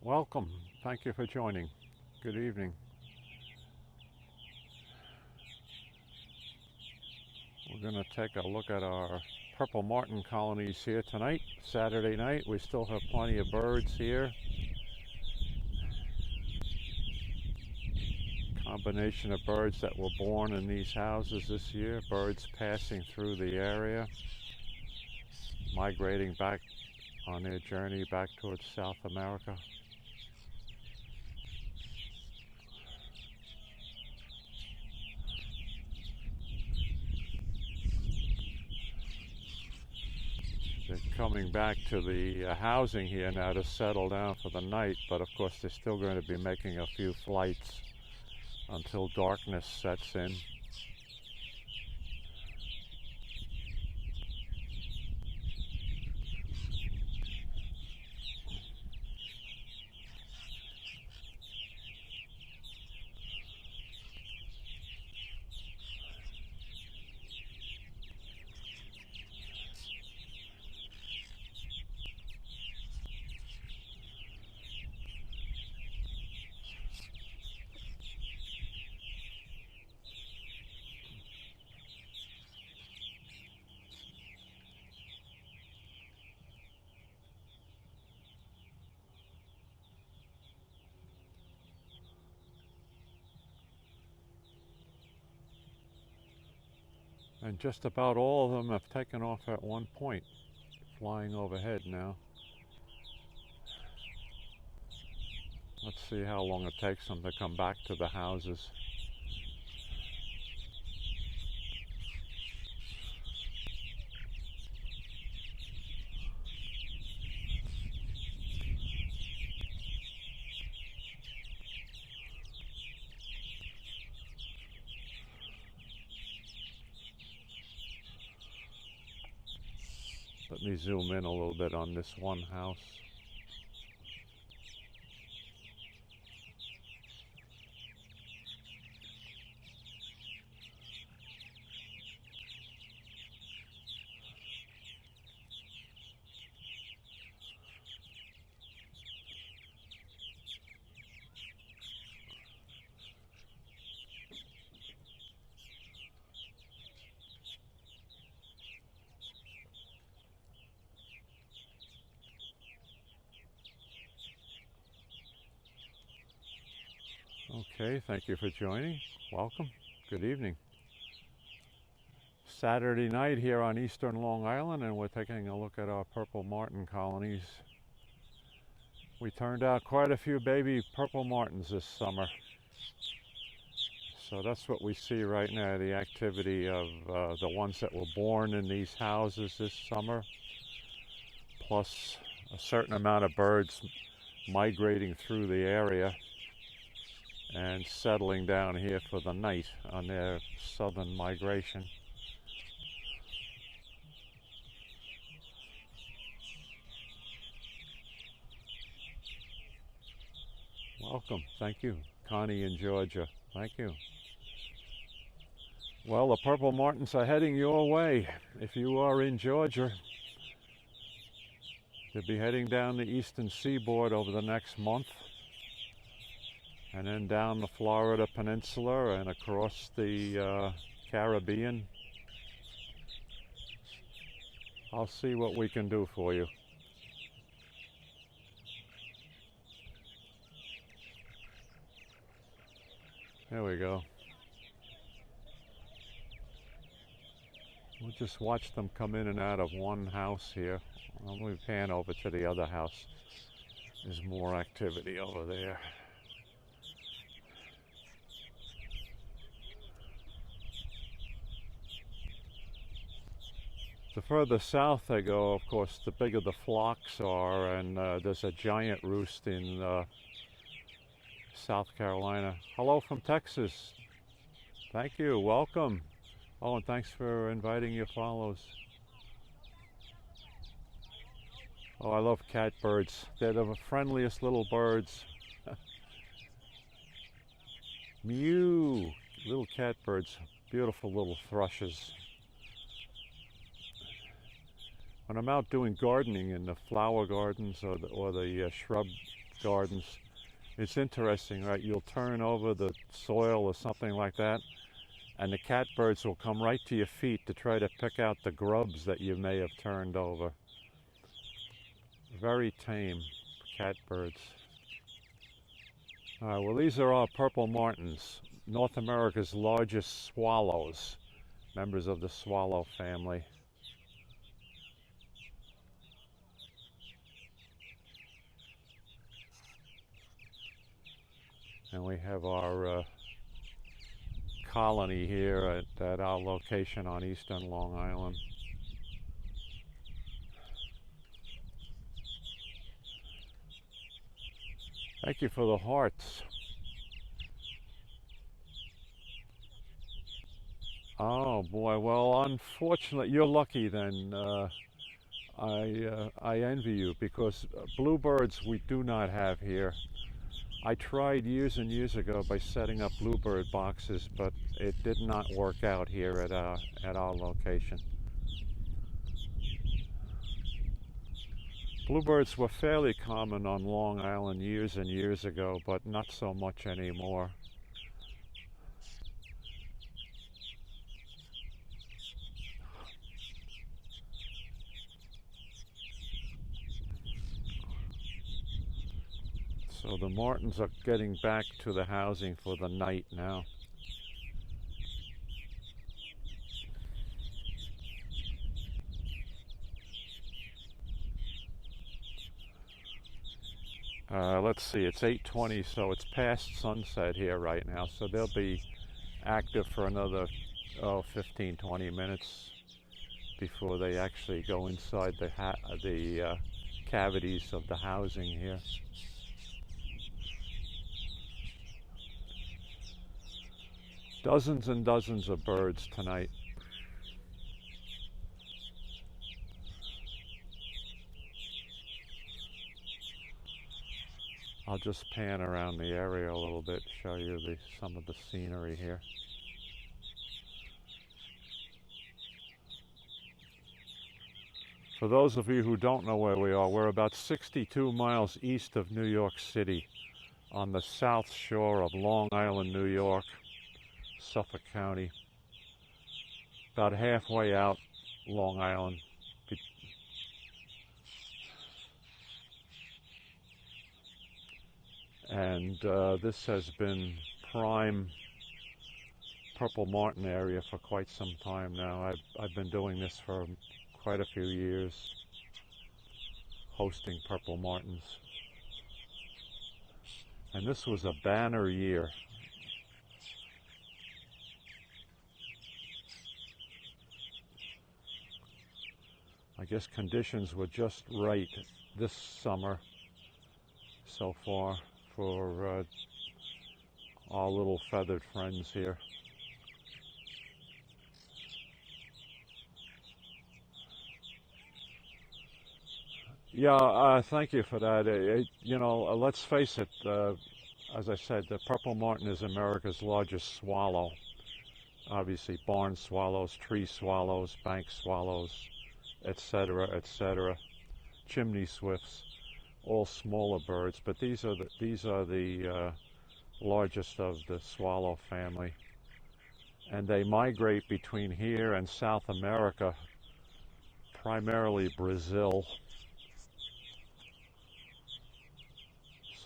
Welcome. Thank you for joining. Good evening. We're going to take a look at our purple martin colonies here tonight, Saturday night. We still have plenty of birds here. Combination of birds that were born in these houses this year. Birds passing through the area, migrating back on their journey back towards South America. They're coming back to the housing here now to settle down for the night, but of course they're still going to be making a few flights until darkness sets in. And just about all of them have taken off at one point, flying overhead now. Let's see how long it takes them to come back to the houses. Let me zoom in a little bit on this one house. Okay, thank you for joining. Welcome. Good evening. Saturday night here on eastern Long Island, and we're taking a look at our purple martin colonies. We turned out quite a few baby purple martins this summer. So that's what we see right now, the activity of the ones that were born in these houses this summer, plus a certain amount of birds migrating through the area and settling down here for the night on their southern migration. Welcome. Thank you. Connie in Georgia. Thank you. Well, the purple martins are heading your way. If you are in Georgia, they'll be heading down the eastern seaboard over the next month, and then down the Florida Peninsula and across the Caribbean. I'll see what we can do for you. There we go. We'll just watch them come in and out of one house here. Let me pan over to the other house. There's more activity over there. The further south they go, of course, the bigger the flocks are, and there's a giant roost in South Carolina. Hello from Texas. Thank you. Welcome. Oh, and thanks for inviting your follows. Oh, I love catbirds. They're the friendliest little birds. Mew! Little catbirds. Beautiful little thrushes. When I'm out doing gardening in the flower gardens or the shrub gardens. It's interesting, right? You'll turn over the soil or something like that, and the catbirds will come right to your feet to try to pick out the grubs that you may have turned over. Very tame catbirds. All right, well, these are our purple martins, North America's largest swallows, members of the swallow family. And we have our colony here at our location on eastern Long Island. Thank you for the hearts. Oh boy, well, unfortunately, you're lucky then. I envy you, because bluebirds we do not have here. I tried years and years ago by setting up bluebird boxes, but it did not work out here at our location. Bluebirds were fairly common on Long Island years and years ago, but not so much anymore. So the martins are getting back to the housing for the night now. Let's see, it's 8:20, so it's past sunset here right now, so they'll be active for another 15-20 minutes before they actually go inside the cavities of the housing here. Dozens and dozens of birds tonight. I'll just pan around the area a little bit, show you some of the scenery here. For those of you who don't know where we are, we're about 62 miles east of New York City, on the south shore of Long Island, New York, Suffolk County, about halfway out Long Island. And this has been prime purple martin area for quite some time now. I've been doing this for quite a few years, hosting purple martins. And this was a banner year. I guess conditions were just right this summer so far for our little feathered friends here. Yeah, thank you for that. You know, let's face it, as I said, the purple martin is America's largest swallow. Obviously, barn swallows, tree swallows, bank swallows, etc., etc., chimney swifts, all smaller birds, but these are the largest of the swallow family, and they migrate between here and South America, primarily Brazil.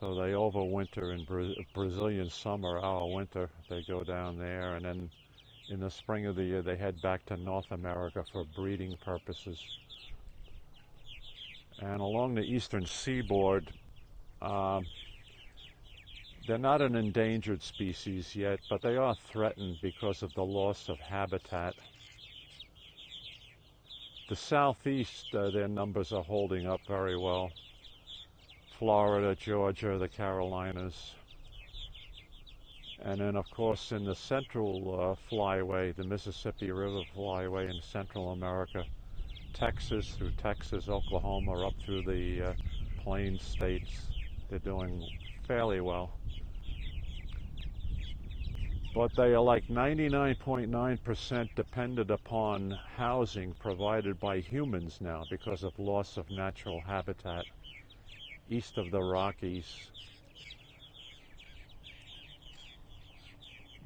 So they overwinter in Brazilian summer, our winter. They go down there, and then in the spring of the year they head back to North America for breeding purposes. And along the eastern seaboard, they're not an endangered species yet, but they are threatened because of the loss of habitat. The southeast, their numbers are holding up very well. Florida, Georgia, the Carolinas. And then, of course, in the central flyway, the Mississippi River flyway in Central America, Texas, through Texas, Oklahoma, up through the Plains states, they're doing fairly well. But they are like 99.9% dependent upon housing provided by humans now because of loss of natural habitat. east of the Rockies.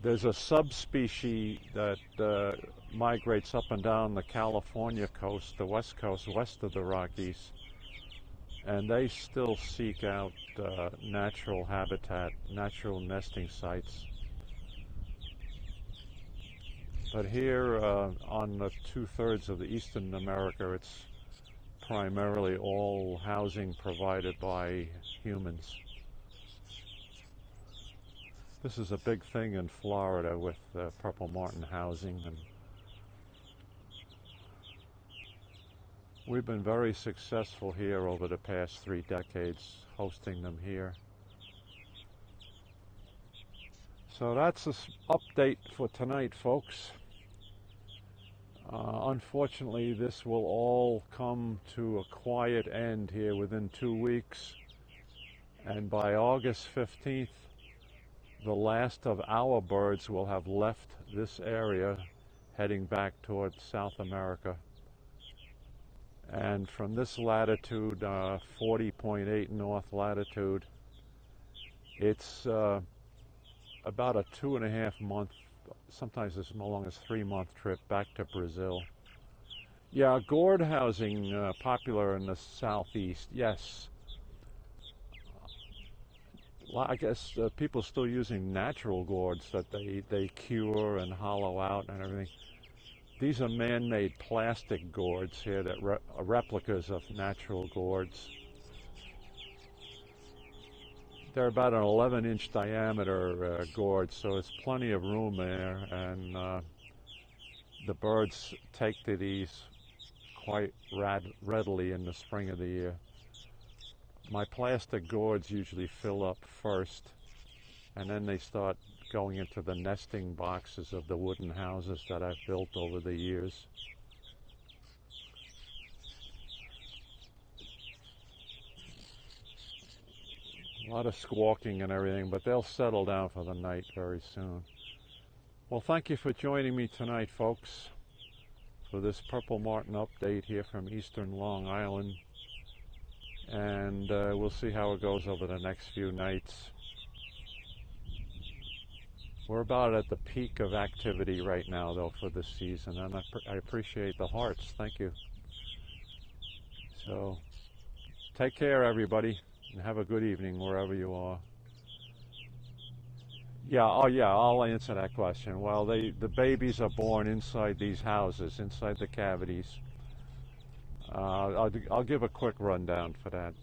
There's a subspecies that migrates up and down the California coast, the west coast, west of the Rockies, and they still seek out natural habitat, natural nesting sites. But here on the 2/3 of the eastern America, it's primarily all housing provided by humans. This is a big thing in Florida with purple martin housing, and we've been very successful here over the past 3 decades hosting them here. So that's an update for tonight, folks. Unfortunately, this will all come to a quiet end here within 2 weeks, and by August 15th, the last of our birds will have left this area, heading back towards South America. And from this latitude, 40.8 north latitude, it's about a 2.5 month, sometimes as long as 3-month trip back to Brazil. Yeah, gourd housing popular in the southeast, yes. I guess people still using natural gourds that they cure and hollow out and everything. These are man-made plastic gourds here that are replicas of natural gourds. They're about an 11-inch diameter gourd, so it's plenty of room there, and the birds take to these quite readily in the spring of the year. My plastic gourds usually fill up first, and then they start going into the nesting boxes of the wooden houses that I've built over the years. A lot of squawking and everything, but they'll settle down for the night very soon. Well, thank you for joining me tonight, folks, for this purple martin update here from eastern Long Island. And we'll see how it goes over the next few nights. We're about at the peak of activity right now, though, for this season, and I appreciate the hearts. Thank you. So, take care, everybody, and have a good evening wherever you are. Yeah, oh yeah, I'll answer that question. Well, the babies are born inside these houses, inside the cavities. I'll give a quick rundown for that.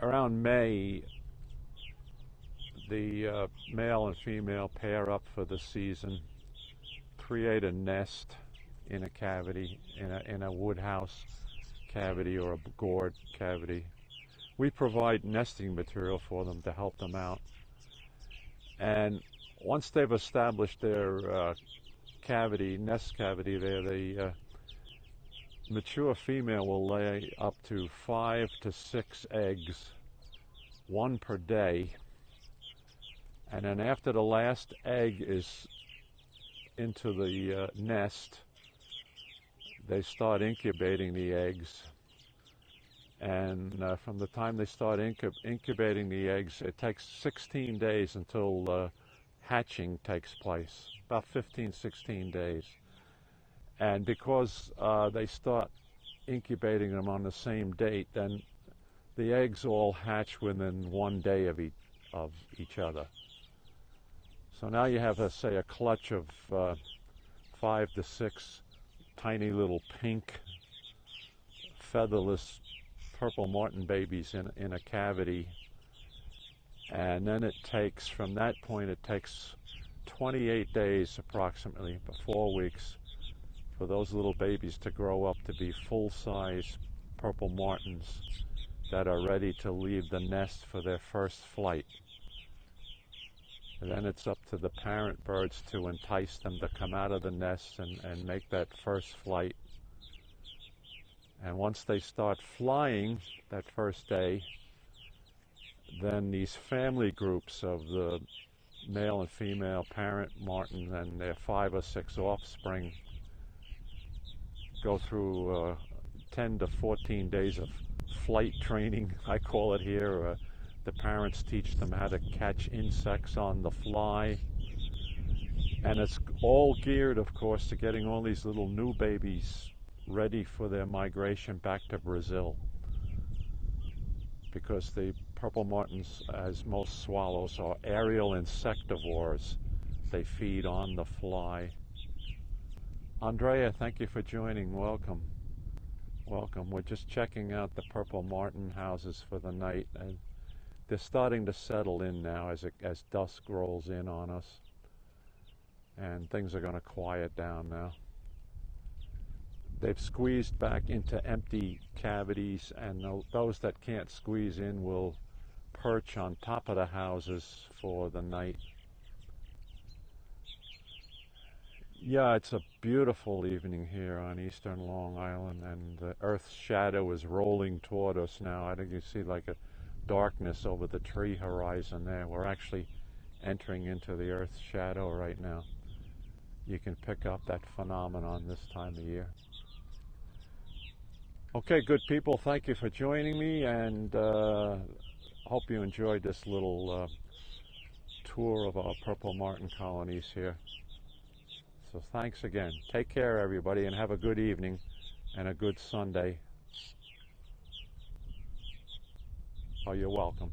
Around May, the male and female pair up for the season, create a nest in a cavity, in a wood house cavity or a gourd cavity. We provide nesting material for them to help them out. And once they've established their nest cavity there, the mature female will lay up to 5 to 6 eggs, 1 per day. And then after the last egg is into the nest, they start incubating the eggs. And from the time they start incubating the eggs, it takes 16 days until hatching takes place, about 15, 16 days. And because they start incubating them on the same date, then the eggs all hatch within 1 day of each other. So now you have, say, a clutch of 5 to 6 tiny little pink, featherless purple martin babies in a cavity. And then it takes, from that point, it takes 28 days approximately, 4 weeks, for those little babies to grow up to be full-size purple martins that are ready to leave the nest for their first flight. And then it's up to the parent birds to entice them to come out of the nest and make that first flight. And once they start flying that first day, then these family groups of the male and female parent martin and their 5 or 6 offspring go through 10 to 14 days of flight training, I call it here. The parents teach them how to catch insects on the fly. And it's all geared, of course, to getting all these little new babies ready for their migration back to Brazil. Because the purple martins, as most swallows, are aerial insectivores. They feed on the fly. Andrea, thank you for joining. Welcome. Welcome. We're just checking out the purple martin houses for the night. And they're starting to settle in now as dusk rolls in on us. And things are going to quiet down now. They've squeezed back into empty cavities, and those that can't squeeze in will perch on top of the houses for the night. Yeah, it's a beautiful evening here on eastern Long Island, and the Earth's shadow is rolling toward us now. I think you see like a darkness over the tree horizon there. We're actually entering into the Earth's shadow right now. You can pick up that phenomenon this time of year. Okay, good people, thank you for joining me, and hope you enjoyed this little tour of our purple martin colonies here. So thanks again. Take care, everybody, and have a good evening and a good Sunday. Oh, you're welcome.